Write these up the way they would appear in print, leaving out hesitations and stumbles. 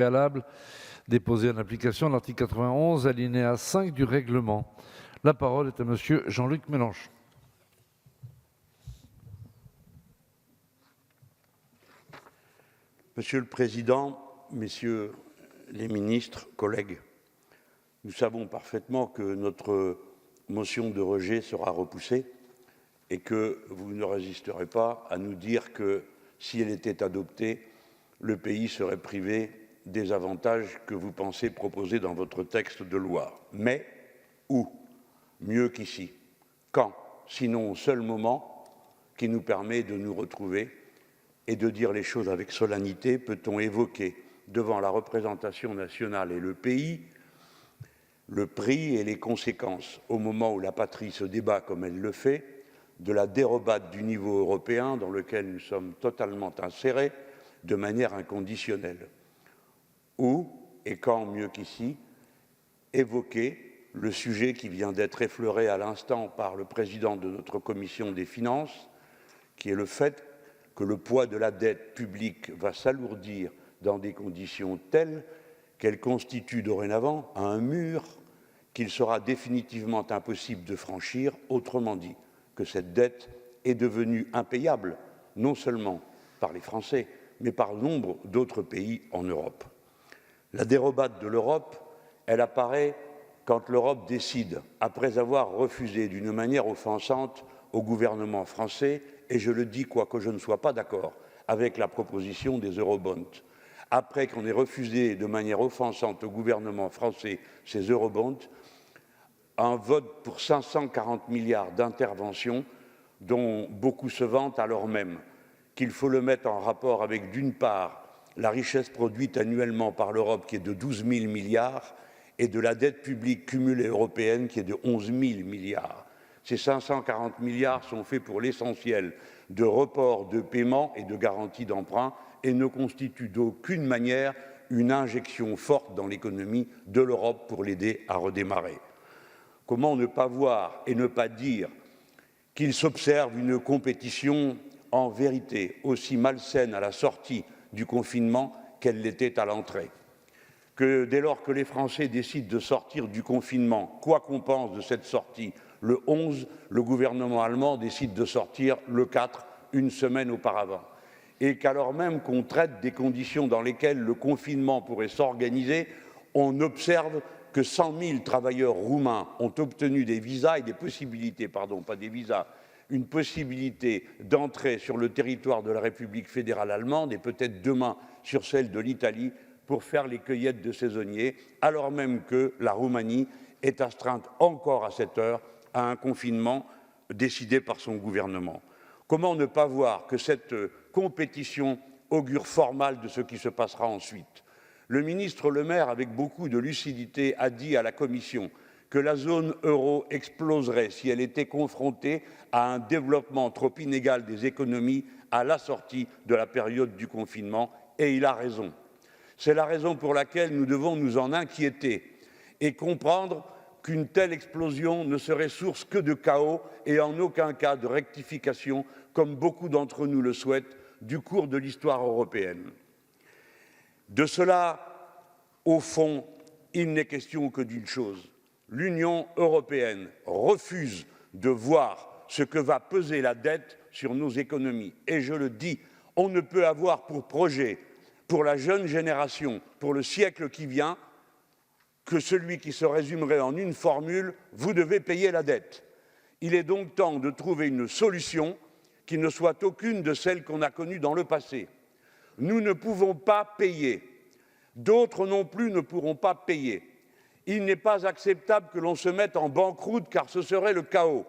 préalable déposée en application de l'article 91, alinéa 5 du règlement. La parole est à monsieur Jean-Luc Mélenchon. Monsieur le Président, Messieurs les ministres, collègues, nous savons parfaitement que notre motion de rejet sera repoussée et que vous ne résisterez pas à nous dire que si elle était adoptée, le pays serait privé des avantages que vous pensez proposer dans votre texte de loi. Mais où? Mieux qu'ici. Quand? Sinon au seul moment qui nous permet de nous retrouver et de dire les choses avec solennité, peut-on évoquer devant la représentation nationale et le pays le prix et les conséquences, au moment où la patrie se débat comme elle le fait, de la dérobade du niveau européen dans lequel nous sommes totalement insérés de manière inconditionnelle. Où, et quand mieux qu'ici, évoquer le sujet qui vient d'être effleuré à l'instant par le président de notre commission des finances, qui est le fait que le poids de la dette publique va s'alourdir dans des conditions telles qu'elle constitue dorénavant un mur qu'il sera définitivement impossible de franchir, autrement dit, que cette dette est devenue impayable, non seulement par les Français, mais par nombre d'autres pays en Europe. La dérobade de l'Europe, elle apparaît quand l'Europe décide, après avoir refusé d'une manière offensante au gouvernement français, et je le dis quoique je ne sois pas d'accord avec la proposition des eurobonds, après qu'on ait refusé de manière offensante au gouvernement français ces eurobonds, un vote pour 540 milliards d'interventions dont beaucoup se vantent alors même qu'il faut le mettre en rapport avec, d'une part, la richesse produite annuellement par l'Europe qui est de 12 000 milliards et de la dette publique cumulée européenne qui est de 11 000 milliards. Ces 540 milliards sont faits pour l'essentiel de reports de paiement et de garanties d'emprunt et ne constituent d'aucune manière une injection forte dans l'économie de l'Europe pour l'aider à redémarrer. Comment ne pas voir et ne pas dire qu'il s'observe une compétition en vérité aussi malsaine à la sortie du confinement qu'elle l'était à l'entrée? Que dès lors que les Français décident de sortir du confinement, quoi qu'on pense de cette sortie, le 11, le gouvernement allemand décide de sortir le 4, une semaine auparavant. Et qu'alors même qu'on traite des conditions dans lesquelles le confinement pourrait s'organiser, on observe que 100 000 travailleurs roumains ont obtenu des visas et des possibilités, pardon, pas des visas, une possibilité d'entrer sur le territoire de la République fédérale allemande et peut-être demain sur celle de l'Italie pour faire les cueillettes de saisonniers, alors même que la Roumanie est astreinte encore à cette heure à un confinement décidé par son gouvernement. Comment ne pas voir que cette compétition augure fort mal de ce qui se passera ensuite? Le ministre Le Maire, avec beaucoup de lucidité, a dit à la Commission que la zone euro exploserait si elle était confrontée à un développement trop inégal des économies à la sortie de la période du confinement, et il a raison. C'est la raison pour laquelle nous devons nous en inquiéter et comprendre qu'une telle explosion ne serait source que de chaos et en aucun cas de rectification, comme beaucoup d'entre nous le souhaitent, du cours de l'histoire européenne. De cela, au fond, il n'est question que d'une chose. L'Union européenne refuse de voir ce que va peser la dette sur nos économies. Et je le dis, on ne peut avoir pour projet, pour la jeune génération, pour le siècle qui vient, que celui qui se résumerait en une formule « vous devez payer la dette ». Il est donc temps de trouver une solution qui ne soit aucune de celles qu'on a connues dans le passé. Nous ne pouvons pas payer. D'autres non plus ne pourront pas payer. Il n'est pas acceptable que l'on se mette en banqueroute car ce serait le chaos.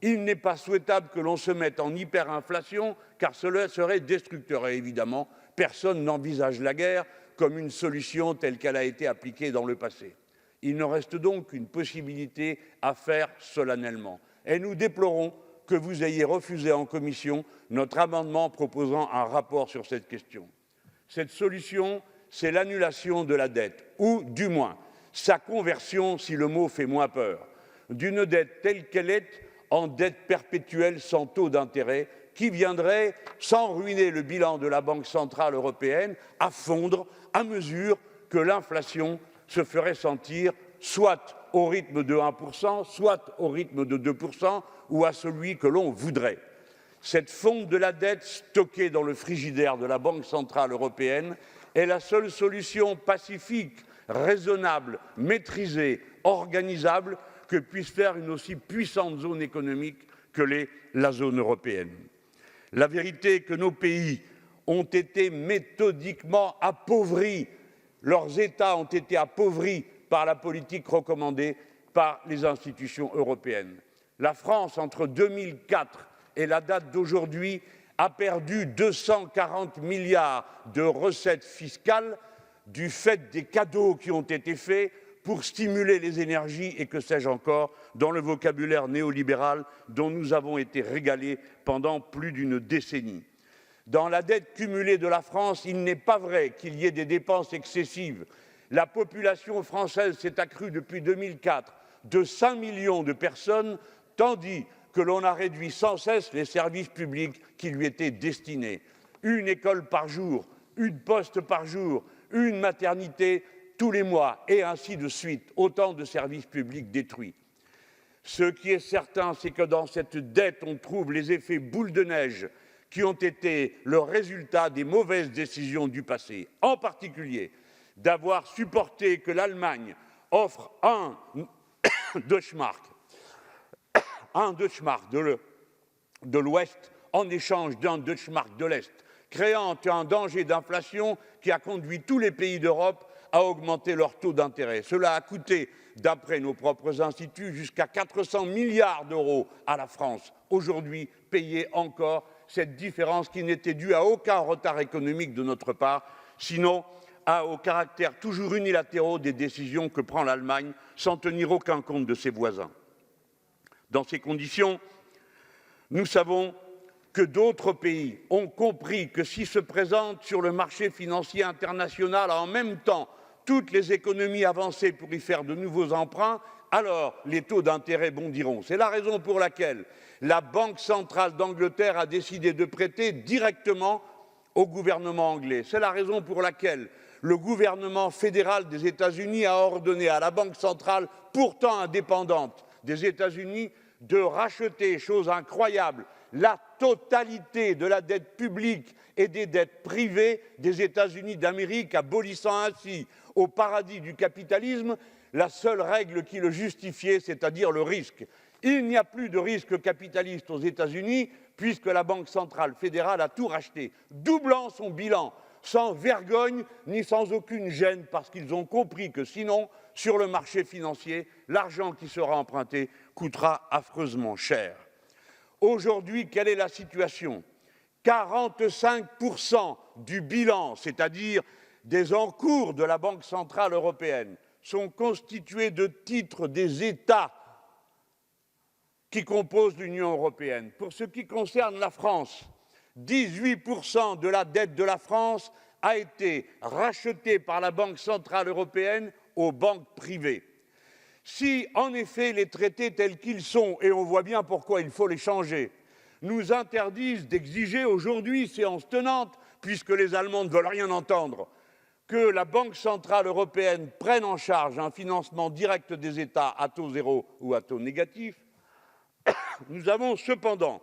Il n'est pas souhaitable que l'on se mette en hyperinflation car cela serait destructeur. Et évidemment, personne n'envisage la guerre comme une solution telle qu'elle a été appliquée dans le passé. Il ne reste donc qu'une possibilité à faire solennellement. Et nous déplorons que vous ayez refusé en commission notre amendement proposant un rapport sur cette question. Cette solution, c'est l'annulation de la dette, ou du moins sa conversion, si le mot fait moins peur, d'une dette telle qu'elle est en dette perpétuelle sans taux d'intérêt, qui viendrait, sans ruiner le bilan de la Banque centrale européenne, à fondre à mesure que l'inflation se ferait sentir soit au rythme de 1%, soit au rythme de 2%, ou à celui que l'on voudrait. Cette fonte de la dette stockée dans le frigidaire de la Banque centrale européenne est la seule solution pacifique, raisonnable, maîtrisée, organisable que puisse faire une aussi puissante zone économique que l'est la zone européenne. La vérité est que nos pays ont été méthodiquement appauvris, leurs États ont été appauvris par la politique recommandée par les institutions européennes. La France, entre 2004 et la date d'aujourd'hui, a perdu 240 milliards de recettes fiscales du fait des cadeaux qui ont été faits pour stimuler les énergies et que sais-je encore, dans le vocabulaire néolibéral dont nous avons été régalés pendant plus d'une décennie. Dans la dette cumulée de la France, il n'est pas vrai qu'il y ait des dépenses excessives. La population française s'est accrue depuis 2004 de 5 millions de personnes, tandis que l'on a réduit sans cesse les services publics qui lui étaient destinés. Une école par jour, une poste par jour, une maternité tous les mois, et ainsi de suite, autant de services publics détruits. Ce qui est certain, c'est que dans cette dette, on trouve les effets boule de neige qui ont été le résultat des mauvaises décisions du passé, en particulier d'avoir supporté que l'Allemagne offre un Deutschmark de l'Ouest en échange d'un Deutschmark de l'Est, créant un danger d'inflation qui a conduit tous les pays d'Europe à augmenter leur taux d'intérêt. Cela a coûté, d'après nos propres instituts, jusqu'à 400 milliards d'euros à la France. Aujourd'hui, payer encore cette différence qui n'était due à aucun retard économique de notre part, sinon au caractère toujours unilatéral des décisions que prend l'Allemagne sans tenir aucun compte de ses voisins. Dans ces conditions, nous savons que d'autres pays ont compris que si se présentent sur le marché financier international en même temps toutes les économies avancées pour y faire de nouveaux emprunts, alors les taux d'intérêt bondiront. C'est la raison pour laquelle la Banque centrale d'Angleterre a décidé de prêter directement au gouvernement anglais. C'est la raison pour laquelle le gouvernement fédéral des États-Unis a ordonné à la Banque centrale, pourtant indépendante des États-Unis, de racheter, chose incroyable, la totalité de la dette publique et des dettes privées des États-Unis d'Amérique, abolissant ainsi au paradis du capitalisme la seule règle qui le justifiait, c'est-à-dire le risque. Il n'y a plus de risque capitaliste aux États-Unis puisque la Banque centrale fédérale a tout racheté, doublant son bilan, sans vergogne ni sans aucune gêne, parce qu'ils ont compris que sinon, sur le marché financier, l'argent qui sera emprunté coûtera affreusement cher. Aujourd'hui, quelle est la situation ? 45% du bilan, c'est-à-dire des encours de la Banque centrale européenne, sont constitués de titres des États qui composent l'Union européenne. Pour ce qui concerne la France, 18% de la dette de la France a été rachetée par la Banque centrale européenne aux banques privées. Si, en effet, les traités tels qu'ils sont, et on voit bien pourquoi il faut les changer, nous interdisent d'exiger aujourd'hui, séance tenante, puisque les Allemands ne veulent rien entendre, que la Banque centrale européenne prenne en charge un financement direct des États à taux zéro ou à taux négatif, nous avons cependant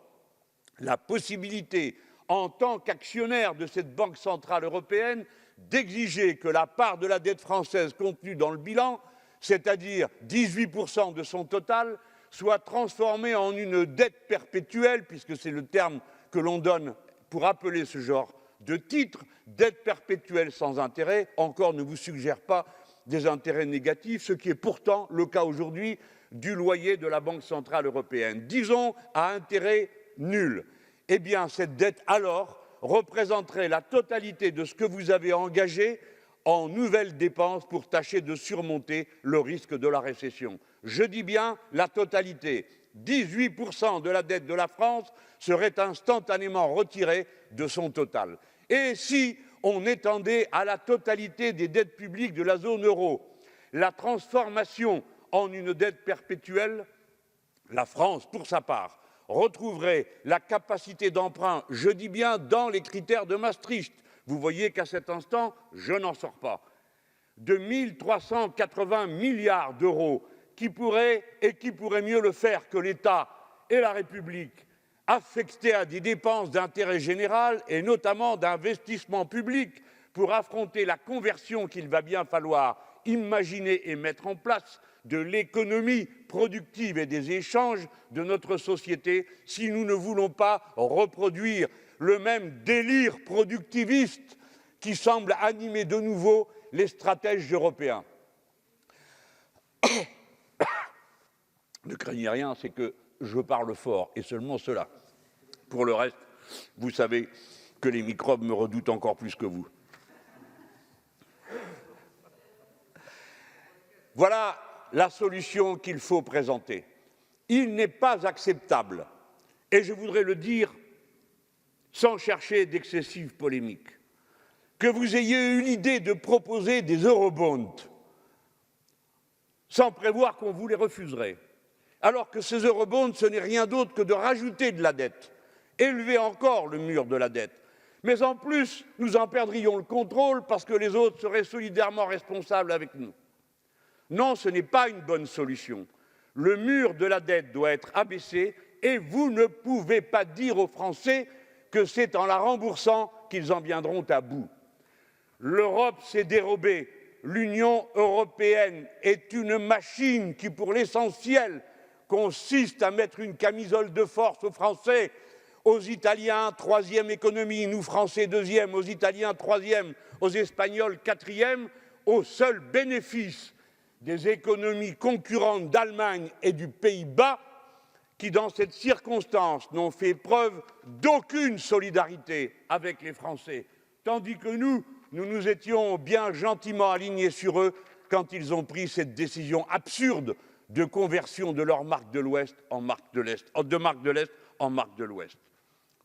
la possibilité, en tant qu'actionnaire de cette Banque centrale européenne, d'exiger que la part de la dette française contenue dans le bilan, c'est-à-dire 18% de son total, soit transformée en une dette perpétuelle, puisque c'est le terme que l'on donne pour appeler ce genre de titre, dette perpétuelle sans intérêt, encore ne vous suggère pas des intérêts négatifs, ce qui est pourtant le cas aujourd'hui du loyer de la Banque centrale européenne. Disons à intérêt nul. Eh bien, cette dette, alors, représenterait la totalité de ce que vous avez engagé en nouvelles dépenses pour tâcher de surmonter le risque de la récession. Je dis bien la totalité. 18% de la dette de la France serait instantanément retirée de son total. Et si on étendait à la totalité des dettes publiques de la zone euro la transformation en une dette perpétuelle, la France, pour sa part, retrouverait la capacité d'emprunt, je dis bien dans les critères de Maastricht. Vous voyez qu'à cet instant, je n'en sors pas. de 1 380 milliards d'euros qui pourrait mieux le faire que l'État et la République, affectés à des dépenses d'intérêt général et notamment d'investissement public pour affronter la conversion qu'il va bien falloir imaginer et mettre en place de l'économie productive et des échanges de notre société si nous ne voulons pas reproduire le même délire productiviste qui semble animer de nouveau les stratèges européens. Ne craignez rien, c'est que je parle fort, et seulement cela. Pour le reste, vous savez que les microbes me redoutent encore plus que vous. Voilà la solution qu'il faut présenter. Il n'est pas acceptable, et je voudrais le dire sans chercher d'excessive polémique, que vous ayez eu l'idée de proposer des eurobonds sans prévoir qu'on vous les refuserait, alors que ces eurobonds, ce n'est rien d'autre que de rajouter de la dette, élever encore le mur de la dette. Mais en plus, nous en perdrions le contrôle parce que les autres seraient solidairement responsables avec nous. Non, ce n'est pas une bonne solution. Le mur de la dette doit être abaissé et vous ne pouvez pas dire aux Français que c'est en la remboursant qu'ils en viendront à bout. L'Europe s'est dérobée. L'Union européenne est une machine qui, pour l'essentiel, consiste à mettre une camisole de force aux Français, aux Italiens, troisième économie, nous Français deuxième, aux Italiens troisième, aux Espagnols quatrième, au seul bénéfice des économies concurrentes d'Allemagne et du Pays-Bas, qui, dans cette circonstance, n'ont fait preuve d'aucune solidarité avec les Français, tandis que nous nous étions bien gentiment alignés sur eux quand ils ont pris cette décision absurde de conversion de leur marque de l'Ouest en marque de l'Est, de marque de l'Est en marque de l'Ouest.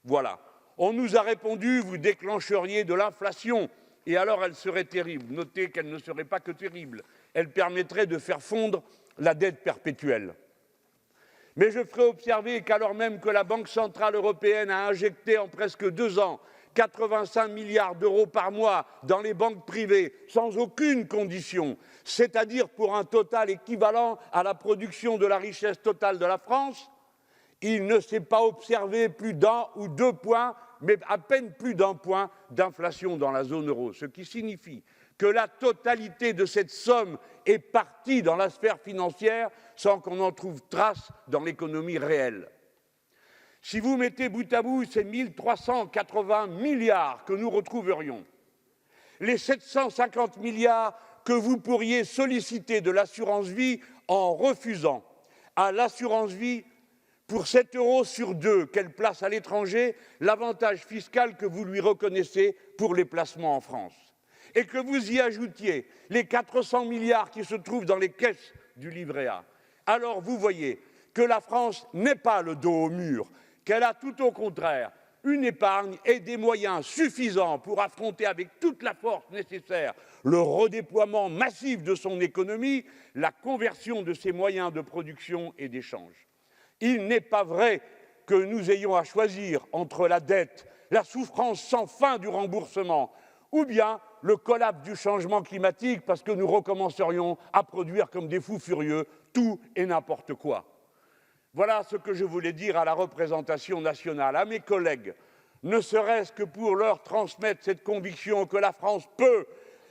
Voilà. On nous a répondu, vous déclencheriez de l'inflation, et alors elle serait terrible. Notez qu'elle ne serait pas que terrible. Elle permettrait de faire fondre la dette perpétuelle. Mais je ferai observer qu'alors même que la Banque centrale européenne a injecté en presque 2 ans 85 milliards d'euros par mois dans les banques privées, sans aucune condition, c'est-à-dire pour un total équivalent à la production de la richesse totale de la France, il ne s'est pas observé plus d'1 ou 2 points, mais à peine plus d'1 point d'inflation dans la zone euro, ce qui signifie que la totalité de cette somme est partie dans la sphère financière sans qu'on en trouve trace dans l'économie réelle. Si vous mettez bout à bout ces 1 380 milliards que nous retrouverions, les 750 milliards que vous pourriez solliciter de l'assurance vie en refusant à l'assurance vie, pour 7 € sur 2 qu'elle place à l'étranger, l'avantage fiscal que vous lui reconnaissez pour les placements en France, et que vous y ajoutiez les 400 milliards qui se trouvent dans les caisses du livret A, alors vous voyez que la France n'est pas le dos au mur, qu'elle a tout au contraire une épargne et des moyens suffisants pour affronter avec toute la force nécessaire le redéploiement massif de son économie, la conversion de ses moyens de production et d'échange. Il n'est pas vrai que nous ayons à choisir entre la dette, la souffrance sans fin du remboursement, ou bien le collapse du changement climatique parce que nous recommencerions à produire comme des fous furieux tout et n'importe quoi. Voilà ce que je voulais dire à la représentation nationale, à mes collègues, ne serait-ce que pour leur transmettre cette conviction que la France peut,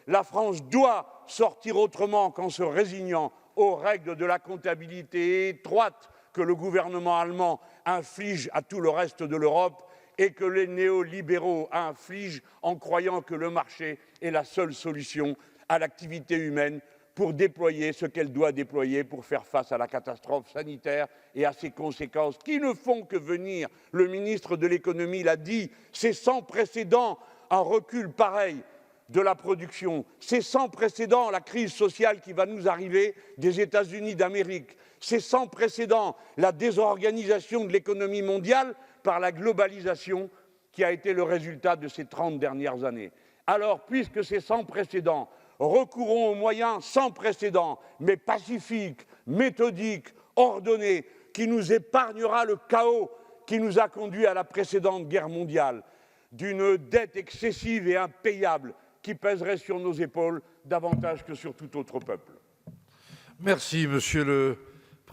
la France doit sortir autrement qu'en se résignant aux règles de la comptabilité étroite que le gouvernement allemand inflige à tout le reste de l'Europe et que les néolibéraux infligent en croyant que le marché est la seule solution à l'activité humaine pour déployer ce qu'elle doit déployer pour faire face à la catastrophe sanitaire et à ses conséquences qui ne font que venir. Le ministre de l'économie l'a dit, c'est sans précédent un recul pareil de la production, c'est sans précédent la crise sociale qui va nous arriver des États-Unis d'Amérique, c'est sans précédent la désorganisation de l'économie mondiale par la globalisation qui a été le résultat de ces 30 dernières années. Alors, puisque c'est sans précédent, recourons aux moyens sans précédent, mais pacifiques, méthodiques, ordonnés, qui nous épargnera le chaos qui nous a conduits à la précédente guerre mondiale, d'une dette excessive et impayable qui pèserait sur nos épaules davantage que sur tout autre peuple. Merci, monsieur le